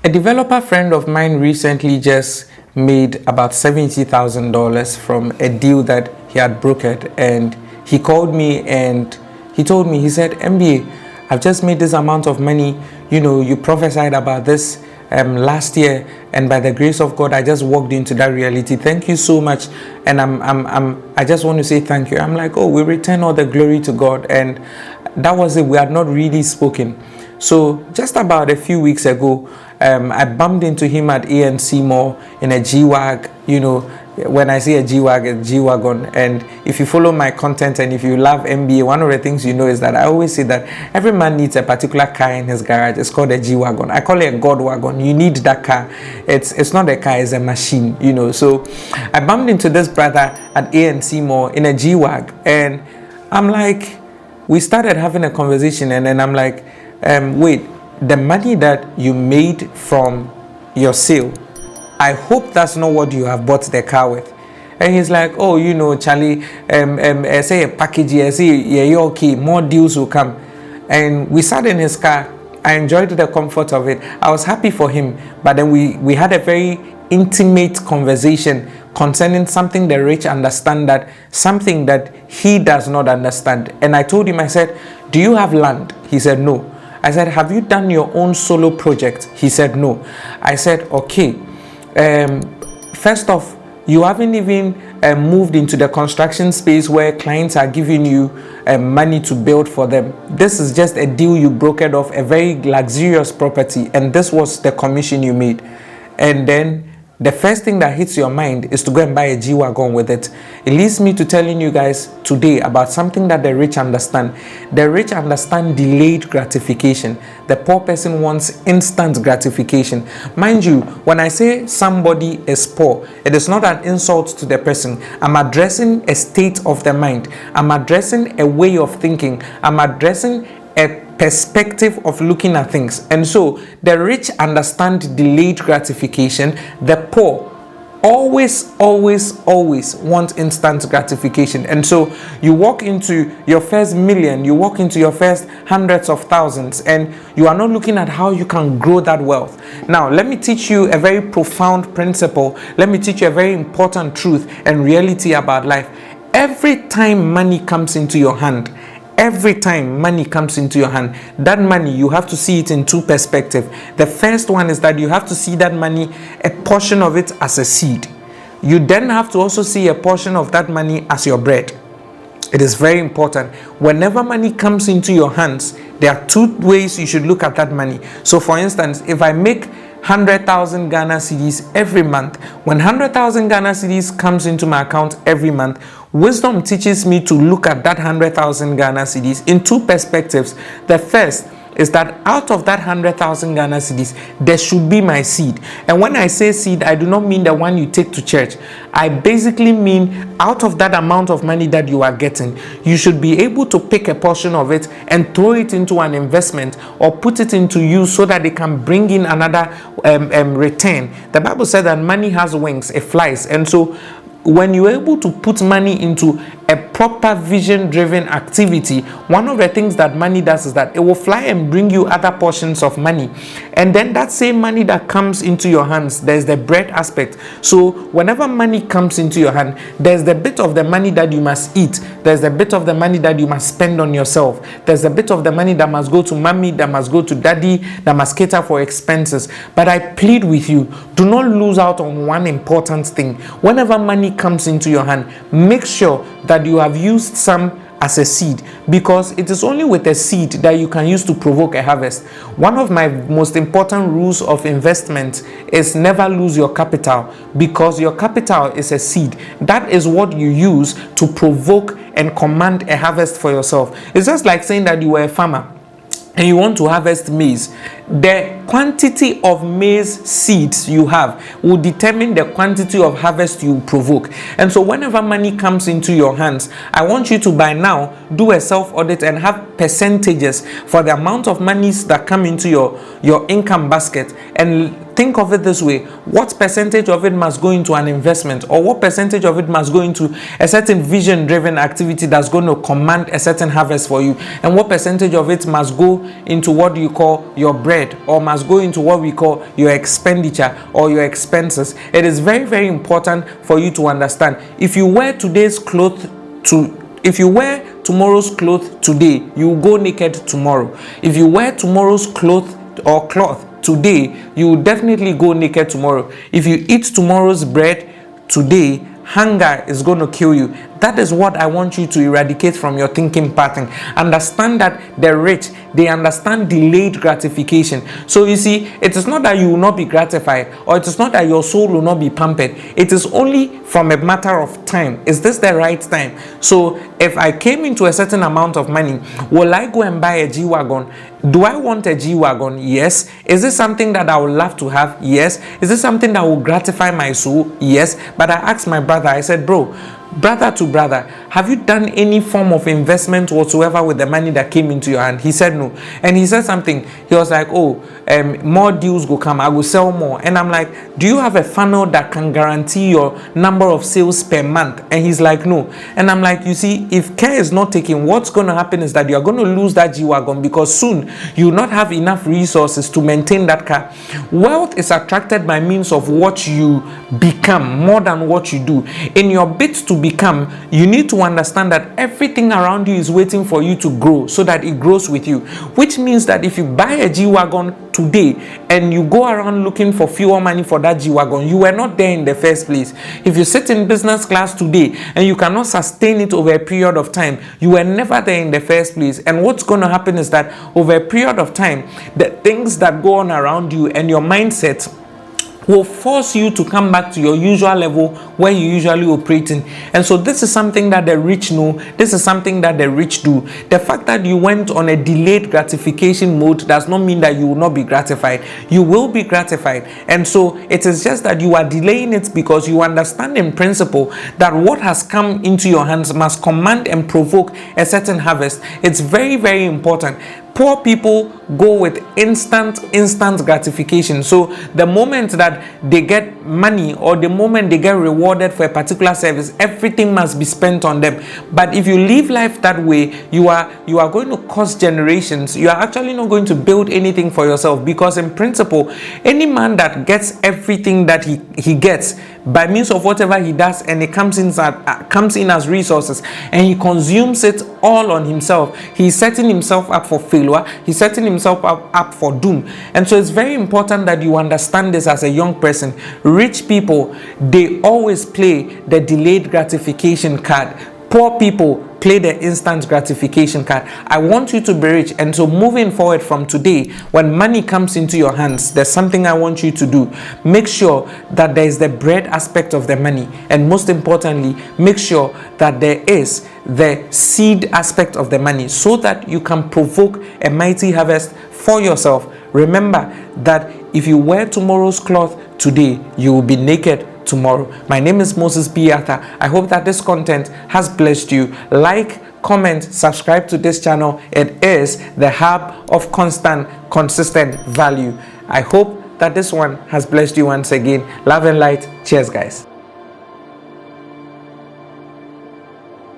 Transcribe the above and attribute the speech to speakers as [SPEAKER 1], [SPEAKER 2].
[SPEAKER 1] A developer friend of mine recently just made about $70,000 from a deal that he had brokered, and he called me and he told me, he said, MBA, I've just made this amount of money. You know, you prophesied about this last year, and by the grace of God, I just walked into that reality. Thank you so much. And I just want to say thank you. I'm like, oh, we return all the glory to God. And that was it. We had not really spoken. So just about a few weeks ago, I bumped into him at ANC Mall in a G-Wag. You know, when I say a G-Wag, a G-Wagon. And if you follow my content and if you love MBA, one of the things you know is that I always say that every man needs a particular car in his garage. It's called a G-Wagon. I call it a God wagon. You need that car. It's not a car, it's a machine, you know. So I bumped into this brother at ANC Mall in a G-Wag. And I'm like, we started having a conversation, and then I'm like, wait, the money that you made from your sale, I hope that's not what you have bought the car with. And he's like, oh, you know, Charlie, say a package, I say, yeah, you're okay, more deals will come. And we sat in his car. I enjoyed the comfort of it. I was happy for him. But then we had a very intimate conversation concerning something the rich understand, that something that he does not understand. And I told him, I said, do you have land? He said, no. I said, have you done your own solo project? He said, no. I said, okay. First off, you haven't even moved into the construction space where clients are giving you money to build for them. This is just a deal you brokered off, a very luxurious property, and this was the commission you made. And then the first thing that hits your mind is to go and buy a G-Wagon with it. It leads me to telling you guys today about something that the rich understand. The rich understand delayed gratification. The poor person wants instant gratification. Mind you, when I say somebody is poor, it is not an insult to the person. I'm addressing a state of the mind. I'm addressing a way of thinking. I'm addressing a perspective of looking at things. And so the rich understand delayed gratification. The poor always want instant gratification. And so you walk into your first million, you walk into your first hundreds of thousands, and you are not looking at how you can grow that wealth. Now let me teach you a very profound principle. Let me teach you a very important truth and reality about life. Every time money comes into your hand, every time money comes into your hand, that money, you have to see it in two perspectives. The first one is that you have to see that money, a portion of it, as a seed. You then have to also see a portion of that money as your bread. It is very important. Whenever money comes into your hands, there are two ways you should look at that money. So for instance, if I make 100,000 Ghana cedis every month, when 100,000 Ghana cedis comes into my account every month, wisdom teaches me to look at that 100,000 Ghana cedis in two perspectives. The first is that out of that 100,000 Ghana cedis, there should be my seed. And when I say seed, I do not mean the one you take to church. I basically mean out of that amount of money that you are getting, you should be able to pick a portion of it and throw it into an investment or put it into use so that it can bring in another return. The Bible said that money has wings, it flies. And so when you're able to put money into a proper vision-driven activity, one of the things that money does is that it will fly and bring you other portions of money. And then that same money that comes into your hands, there's the bread aspect. So whenever money comes into your hand, there's the bit of the money that you must eat. There's the bit of the money that you must spend on yourself. There's a bit of the money that must go to mommy, that must go to daddy, that must cater for expenses. But I plead with you, do not lose out on one important thing. Whenever money comes into your hand, make sure that you have used some as a seed, because it is only with a seed that you can use to provoke a harvest. One of my most important rules of investment is never lose your capital, because your capital is a seed. That is what you use to provoke and command a harvest for yourself. It's just like saying that you were a farmer and you want to harvest maize. The quantity of maize seeds you have will determine the quantity of harvest you provoke. And so whenever money comes into your hands, I want you to by now do a self-audit and have percentages for the amount of monies that come into your income basket, and think of it this way: what percentage of it must go into an investment, or what percentage of it must go into a certain vision-driven activity that's going to command a certain harvest for you, and what percentage of it must go into what you call your bread, or must go into what we call your expenditure or your expenses. It is very, very important for you to understand. If you wear tomorrow's clothes today, you will go naked tomorrow. If you wear tomorrow's cloth today, you will definitely go naked tomorrow. If you eat tomorrow's bread today, hunger is going to kill you. That is what I want you to eradicate from your thinking pattern. Understand that the rich, they understand delayed gratification. So you see, it is not that you will not be gratified, or it is not that your soul will not be pampered. It is only from a matter of time. Is this the right time? So if I came into a certain amount of money, will I go and buy a G-Wagon? Do I want a G-Wagon? Yes. Is this something that I would love to have? Yes. Is this something that will gratify my soul? Yes. But I asked my brother, I said, bro, brother to brother, have you done any form of investment whatsoever with the money that came into your hand? He said no. And he said something. He was like, more deals go come, I will sell more. And I'm like, do you have a funnel that can guarantee your number of sales per month? And he's like, no. And I'm like, you see, if care is not taken, what's going to happen is that you're going to lose that G-Wagon, because soon you will not have enough resources to maintain that car. Wealth is attracted by means of what you become more than what you do. In your bid to become, you need to understand that everything around you is waiting for you to grow so that it grows with you, which means that if you buy a G-Wagon today and you go around looking for fuel money for that G-Wagon, you were not there in the first place. If you sit in business class today and you cannot sustain it over a period of time, you were never there in the first place. And what's going to happen is that over a period of time, the things that go on around you and your mindset will force you to come back to your usual level where you usually operate in. And so this is something that the rich know. This is something that the rich do. The fact that you went on a delayed gratification mode does not mean that you will not be gratified. You will be gratified. And so it is just that you are delaying it because you understand in principle that what has come into your hands must command and provoke a certain harvest. It's very, very important. Poor people go with instant gratification. So the moment that they get money, or the moment they get rewarded for a particular service, everything must be spent on them. But if you live life that way, you are going to cause generations. You are actually not going to build anything for yourself, because in principle, any man that gets everything that he gets by means of whatever he does, and it comes in as resources, and he consumes it all on himself, he's setting himself up for failure. He's setting himself up for doom. And so it's very important that you understand this as a young person. Rich people, they always play the delayed gratification card. Poor people play the instant gratification card. I want you to be rich. And so moving forward from today, when money comes into your hands, there's something I want you to do. Make sure that there is the bread aspect of the money. And most importantly, make sure that there is the seed aspect of the money, so that you can provoke a mighty harvest for yourself. Remember that if you wear tomorrow's cloth today, you will be naked tomorrow. My name is Moses B. Arthur. I hope that this content has blessed you. Like, comment, subscribe to this channel. It is the hub of consistent value. I hope that this one has blessed you once again. Love and light. Cheers, guys.